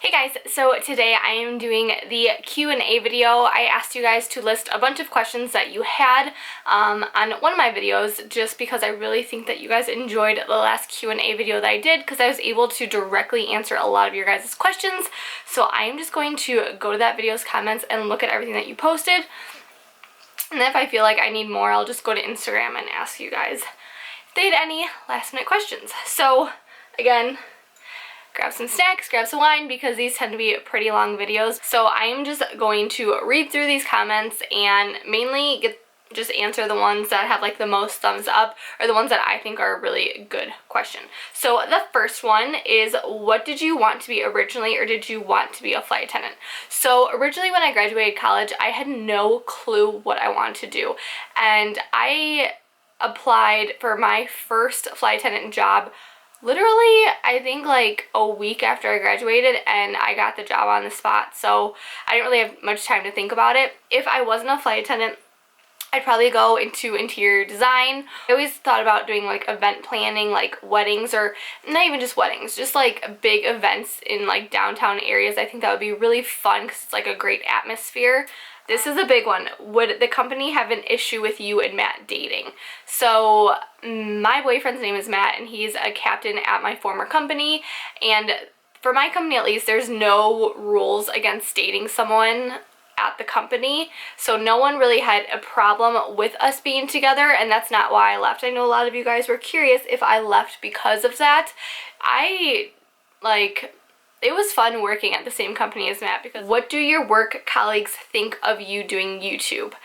Hey guys, so today I am doing the Q&A video. I asked you guys to list a bunch of questions that you had on one of my videos just because I really think that you guys enjoyed the last Q&A video that I did because I was able to directly answer a lot of your guys' questions. So I am just going to go to that video's comments and look at everything that you posted. And then if I feel like I need more, I'll just go to Instagram and ask you guys if they had any last minute questions. So again, grab some snacks, grab some wine, because these tend to be pretty long videos. So I'm just going to read through these comments and mainly just answer the ones that have like the most thumbs up, or the ones that I think are a really good question. So the first one is, what did you want to be originally, or did you want to be a flight attendant? So originally when I graduated college, I had no clue what I wanted to do, and I applied for my first flight attendant job literally, I think like a week after I graduated, and I got the job on the spot, so I didn't really have much time to think about it. If I wasn't a flight attendant, I'd probably go into interior design. I always thought about doing like event planning, like weddings, or not even just weddings, just like big events in like downtown areas. I think that would be really fun because it's like a great atmosphere. This is a big one. Would the company have an issue with you and Matt dating? So my boyfriend's name is Matt, and he's a captain at my former company, and for my company at least, there's no rules against dating someone at the company, so no one really had a problem with us being together, and that's not why I left. I know a lot of you guys were curious if I left because of that. It was fun working at the same company as Matt. Because what do your work colleagues think of you doing YouTube?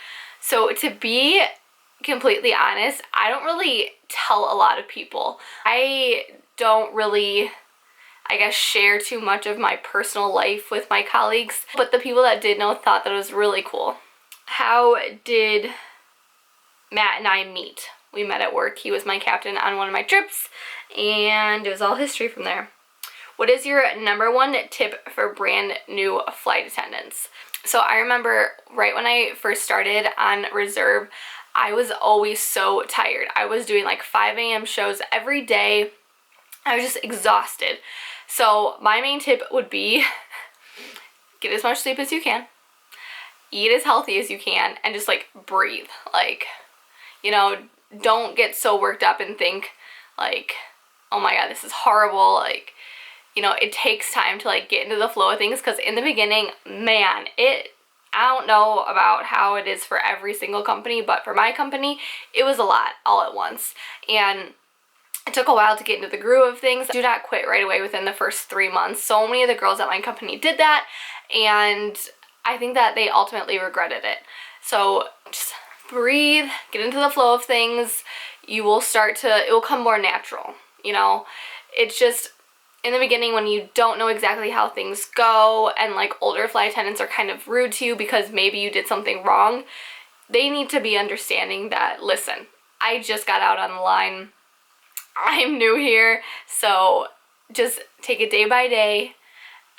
So to be completely honest, I don't really tell a lot of people. I don't really, I guess, share too much of my personal life with my colleagues, but the people that did know thought that it was really cool. How did Matt and I meet? We met at work. He was my captain on one of my trips, and it was all history from there. What is your #1 tip for brand new flight attendants? So I remember right when I first started on reserve, I was always so tired. I was doing like 5 a.m. shows every day. I was just exhausted. So my main tip would be get as much sleep as you can, eat as healthy as you can, and just like breathe. Like, you know, don't get so worked up and think like, oh my god, this is horrible. Like, you know, it takes time to like get into the flow of things, because in the beginning, man, I don't know about how it is for every single company, but for my company, it was a lot all at once. And it took a while to get into the groove of things. Do not quit right away within the first 3 months. So many of the girls at my company did that, and I think that they ultimately regretted it. So just breathe, get into the flow of things. You will it will come more natural, you know? It's just, in the beginning, when you don't know exactly how things go, and like older flight attendants are kind of rude to you because maybe you did something wrong, they need to be understanding that, listen, I just got out on the line. I'm new here, so just take it day by day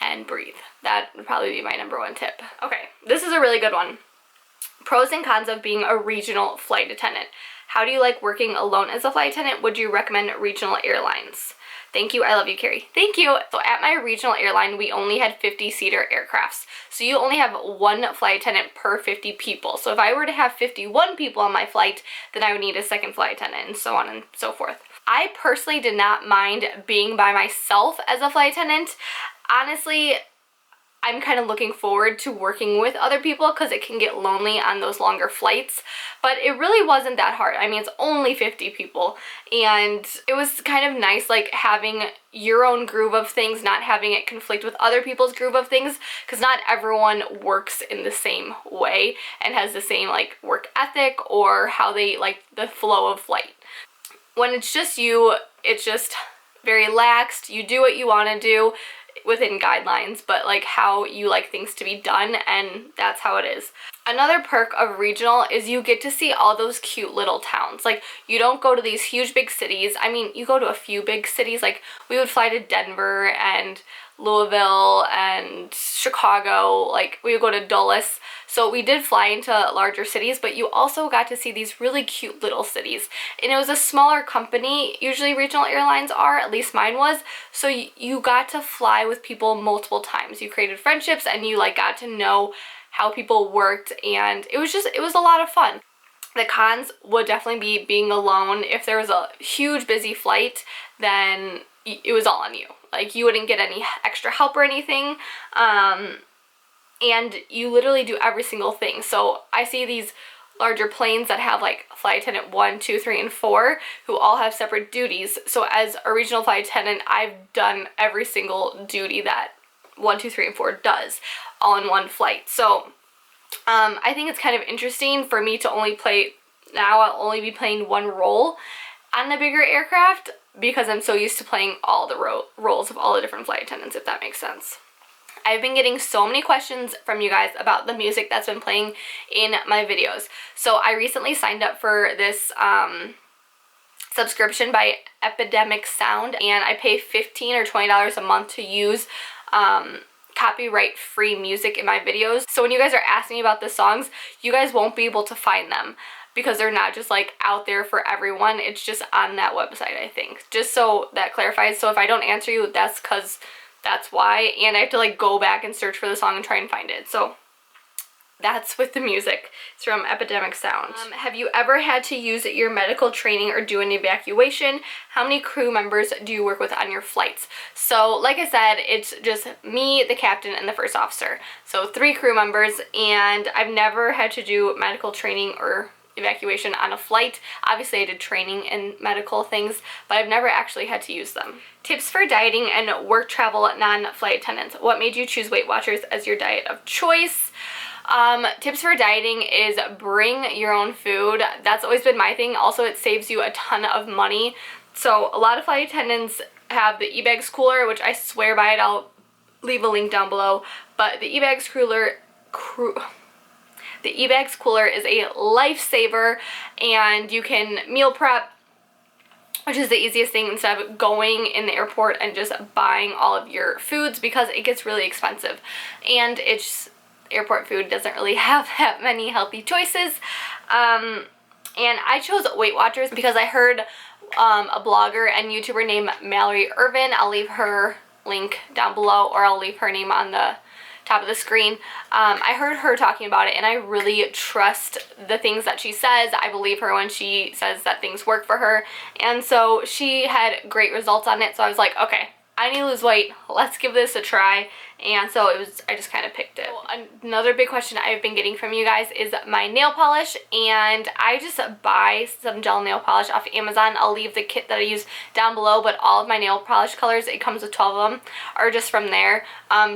and breathe. That would probably be my #1 tip. Okay, this is a really good one. Pros and cons of being a regional flight attendant. How do you like working alone as a flight attendant? Would you recommend regional airlines? Thank you. I love you, Carrie. Thank you. So at my regional airline, we only had 50-seater aircrafts. So you only have one flight attendant per 50 people. So if I were to have 51 people on my flight, then I would need a second flight attendant, and so on and so forth. I personally did not mind being by myself as a flight attendant. Honestly, I'm kind of looking forward to working with other people because it can get lonely on those longer flights, but it really wasn't that hard. I mean, it's only 50 people, and it was kind of nice like having your own groove of things, not having it conflict with other people's groove of things, because not everyone works in the same way and has the same like work ethic or how they like the flow of flight. When it's just you, it's just very laxed. You do what you want to do within guidelines, but like how you like things to be done, and that's how it is. Another perk of regional is you get to see all those cute little towns. Like, you don't go to these huge big cities. I mean, you go to a few big cities. Like, we would fly to Denver and Louisville and Chicago. Like, we would go to Dulles. So we did fly into larger cities, but you also got to see these really cute little cities. And it was a smaller company. Usually regional airlines are, at least mine was. So you got to fly with people multiple times. You created friendships and you like got to know how people worked, and it was a lot of fun. The cons would definitely be being alone. If there was a huge busy flight, then it was all on you. Like, you wouldn't get any extra help or anything. And you literally do every single thing. So I see these larger planes that have like flight attendant 1, 2, 3, and 4 who all have separate duties. So as a regional flight attendant, I've done every single duty that 1, 2, 3, and 4 does all in one flight. So I think it's kind of interesting for me to only play, now I'll only be playing one role on the bigger aircraft because I'm so used to playing all the roles of all the different flight attendants, if that makes sense. I've been getting so many questions from you guys about the music that's been playing in my videos. So I recently signed up for this subscription by Epidemic Sound, and I pay $15 or $20 a month to use copyright free music in my videos. So when you guys are asking me about the songs, you guys won't be able to find them because they're not just like out there for everyone. It's just on that website, I think. Just so that clarifies. So if I don't answer you, that's because that's why, and I have to like go back and search for the song and try and find it. So that's with the music. It's from Epidemic Sound. Have you ever had to use your medical training or do an evacuation? How many crew members do you work with on your flights? So like I said, it's just me, the captain, and the first officer. So 3 crew members, and I've never had to do medical training or evacuation on a flight. Obviously I did training and medical things, but I've never actually had to use them. Tips for dieting and work travel non-flight attendants. What made you choose Weight Watchers as your diet of choice? Tips for dieting is bring your own food. That's always been my thing. Also, it saves you a ton of money. So a lot of flight attendants have the eBags cooler, which I swear by it. I'll leave a link down below. But the eBags cooler is a lifesaver, and you can meal prep, which is the easiest thing instead of going in the airport and just buying all of your foods because it gets really expensive. And airport food doesn't really have that many healthy choices. And I chose Weight Watchers because I heard a blogger and YouTuber named Mallory Irvin. I'll leave her link down below, or I'll leave her name on the top of the screen. I heard her talking about it, and I really trust the things that she says. I believe her when she says that things work for her, and so she had great results on it. So I was like, okay, I need to lose weight, let's give this a try. And so I just kind of picked it. Another big question I've been getting from you guys is my nail polish, and I just buy some gel nail polish off Amazon. I'll leave the kit that I use down below, but all of my nail polish colors, it comes with 12 of them, are just from there,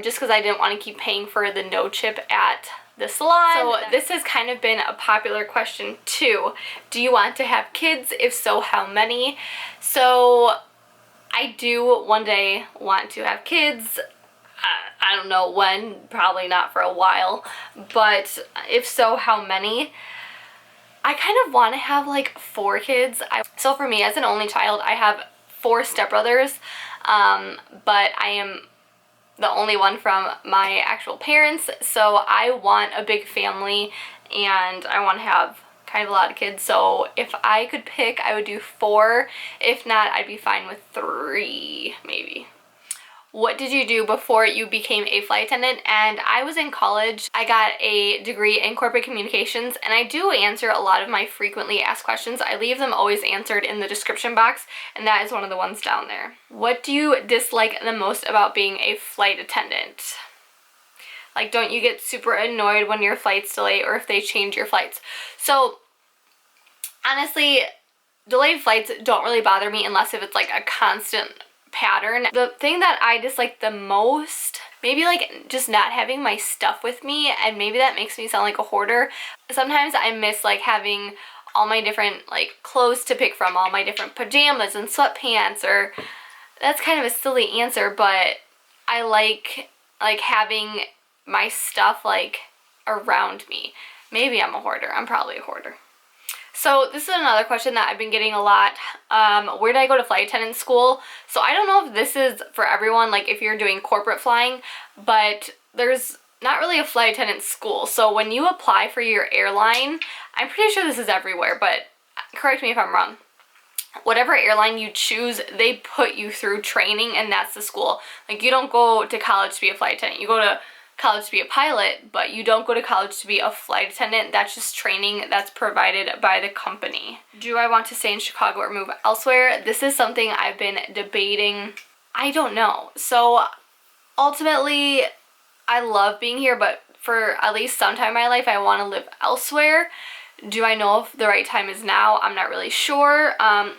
just because I didn't want to keep paying for the no chip at the salon. So this has kind of been a popular question too. Do you want to have kids? If so, how many? So I do one day want to have kids. I don't know when, probably not for a while, but if so, how many? I kind of want to have like 4 kids. So for me, as an only child, I have 4 stepbrothers, but I am the only one from my actual parents, so I want a big family and I want to have kind of a lot of kids. So if I could pick, I would do 4. If not, I'd be fine with 3 maybe. What did you do before you became a flight attendant? And I was in college. I got a degree in corporate communications, and I do answer a lot of my frequently asked questions. I leave them always answered in the description box, and that is one of the ones down there. What do you dislike the most about being a flight attendant? Like, don't you get super annoyed when your flight's delayed or if they change your flights? So honestly, delayed flights don't really bother me unless if it's like a constant pattern. The thing that I dislike the most, maybe like just not having my stuff with me, and maybe that makes me sound like a hoarder. Sometimes I miss like having all my different like clothes to pick from, all my different pajamas and sweatpants, or that's kind of a silly answer, but I like having my stuff like around me. Maybe I'm a hoarder. I'm probably a hoarder. So this is another question that I've been getting a lot. Where did I go to flight attendant school? So I don't know if this is for everyone, like if you're doing corporate flying, but there's not really a flight attendant school. So when you apply for your airline, I'm pretty sure this is everywhere, but correct me if I'm wrong. Whatever airline you choose, they put you through training, and that's the school. Like, you don't go to college to be a flight attendant. You go to college to be a pilot, but you don't go to college to be a flight attendant. That's just training that's provided by the company. Do I want to stay in Chicago or move elsewhere? This is something I've been debating. I don't know. So ultimately, I love being here, but for at least some time in my life, I want to live elsewhere. Do I know if the right time is now? I'm not really sure.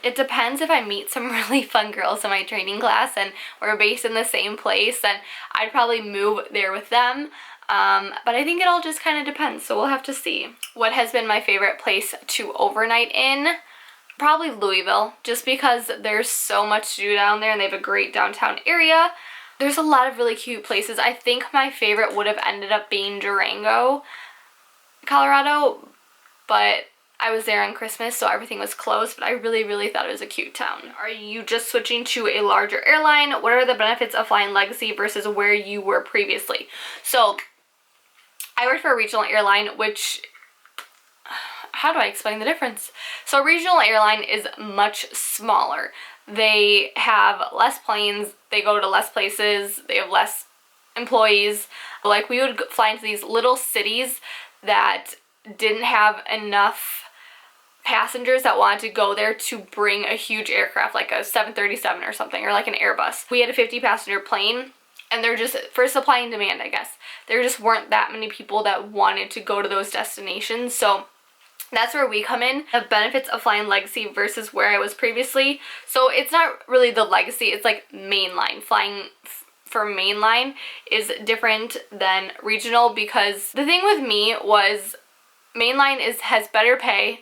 It depends if I meet some really fun girls in my training class and we're based in the same place, then I'd probably move there with them. But I think it all just kind of depends, so we'll have to see. What has been my favorite place to overnight in? Probably Louisville, just because there's so much to do down there and they have a great downtown area. There's a lot of really cute places. I think my favorite would have ended up being Durango, Colorado, but I was there on Christmas, so everything was closed, but I really, really thought it was a cute town. Are you just switching to a larger airline? What are the benefits of flying Legacy versus where you were previously? So I worked for a regional airline, which, how do I explain the difference? So a regional airline is much smaller. They have less planes, they go to less places, they have less employees. Like, we would fly into these little cities that didn't have enough passengers that wanted to go there to bring a huge aircraft like a 737 or something, or like an Airbus. We had a 50 passenger plane, and they're just, for supply and demand, I guess, there just weren't that many people that wanted to go to those destinations. So that's where we come in. The benefits of flying Legacy versus where I was previously. So it's not really the Legacy, it's like mainline. Flying for mainline is different than regional, because the thing with me was mainline has better pay,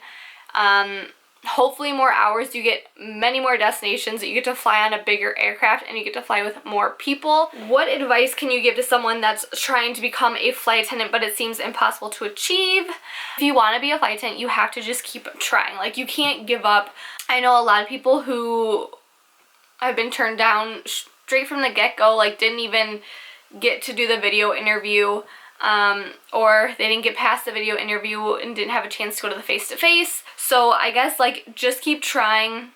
hopefully more hours. You get many more destinations. You get to fly on a bigger aircraft and you get to fly with more people. What advice can you give to someone that's trying to become a flight attendant but it seems impossible to achieve? If you want to be a flight attendant, you have to just keep trying. Like, you can't give up. I know a lot of people who have been turned down straight from the get-go, like didn't even get to do the video interview, or they didn't get past the video interview and didn't have a chance to go to the face-to-face. So I guess, like, just keep trying.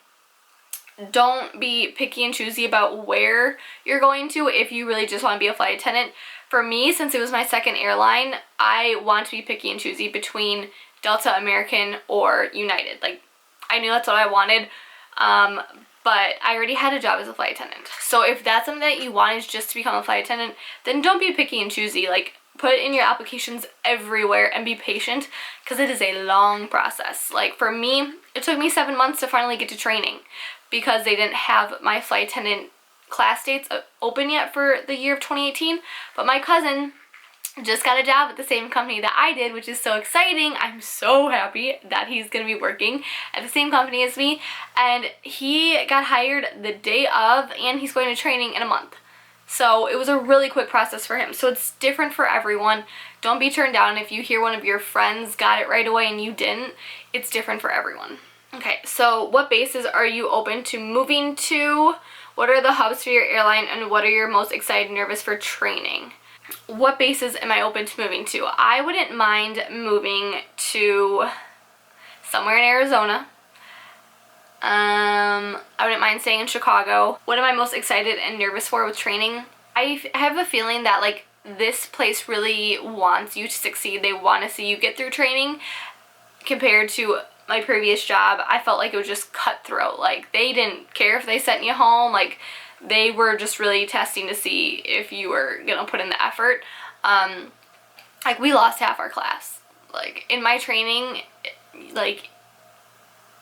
Don't be picky and choosy about where you're going to if you really just want to be a flight attendant. For me, since it was my second airline, I want to be picky and choosy between Delta, American, or United. Like, I knew that's what I wanted, but I already had a job as a flight attendant. So if that's something that you want, is just to become a flight attendant, then don't be picky and choosy. Like, put in your applications everywhere and be patient, because it is a long process. Like, for me, it took me 7 months to finally get to training because they didn't have my flight attendant class dates open yet for the year of 2018. But my cousin just got a job at the same company that I did, which is so exciting. I'm so happy that he's going to be working at the same company as me, and he got hired the day of, and he's going to training in a month. So it was a really quick process for him. So it's different for everyone. Don't be turned down if you hear one of your friends got it right away and you didn't. It's different for everyone. Okay, so what bases are you open to moving to? What are the hubs for your airline, and what are you most excited and nervous for training? What bases am I open to moving to? I wouldn't mind moving to somewhere in Arizona. I wouldn't mind staying in Chicago. What am I most excited and nervous for with training? I have a feeling that, like, this place really wants you to succeed. They want to see you get through training. Compared to my previous job, I felt like it was just cutthroat. Like, they didn't care if they sent you home. Like, they were just really testing to see if you were gonna put in the effort. Like, we lost half our class. Like, in my training, like,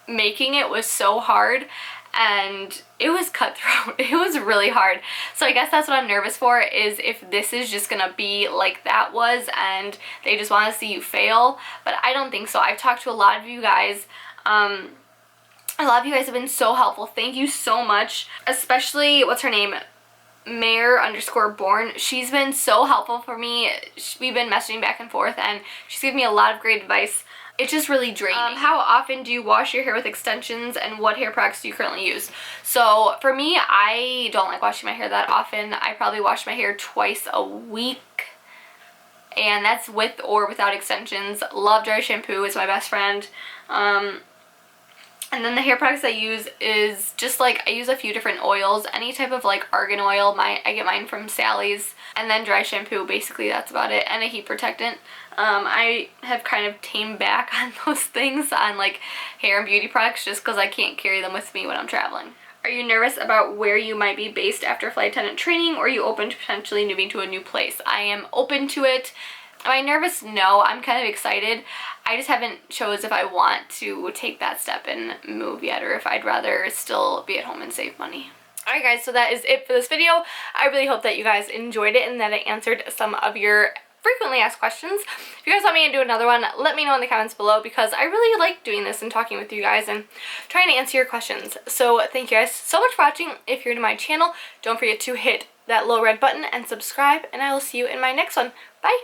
making it was so hard, and it was cutthroat. It was really hard. So I guess that's what I'm nervous for, is if this is just gonna be like that was and they just want to see you fail. But I don't think so. I've talked to a lot of you guys. A lot of you guys have been so helpful. Thank you so much. Especially, what's her name? Mayor_born. She's been so helpful for me. We've been messaging back and forth, and she's given me a lot of great advice. it's just really draining. How often do you wash your hair with extensions, and what hair products do you currently use? So for me, I don't like washing my hair that often. I probably wash my hair twice a week, and that's with or without extensions. Love dry shampoo, it's my best friend. And then the hair products I use is just like, I use a few different oils, any type of like argan oil. I get mine from Sally's, and then dry shampoo. Basically that's about it, and a heat protectant. I have kind of tamed back on those things, on like hair and beauty products, just because I can't carry them with me when I'm traveling. Are you nervous about where you might be based after flight attendant training, or are you open to potentially moving to a new place? I am open to it. Am I nervous? No, I'm kind of excited. I just haven't chose if I want to take that step and move yet, or if I'd rather still be at home and save money. Alright guys, so that is it for this video. I really hope that you guys enjoyed it and that it answered some of your frequently asked questions. If you guys want me to do another one, let me know in the comments below, because I really like doing this and talking with you guys and trying to answer your questions. So thank you guys so much for watching. If you're new to my channel, don't forget to hit that little red button and subscribe, and I will see you in my next one. Bye!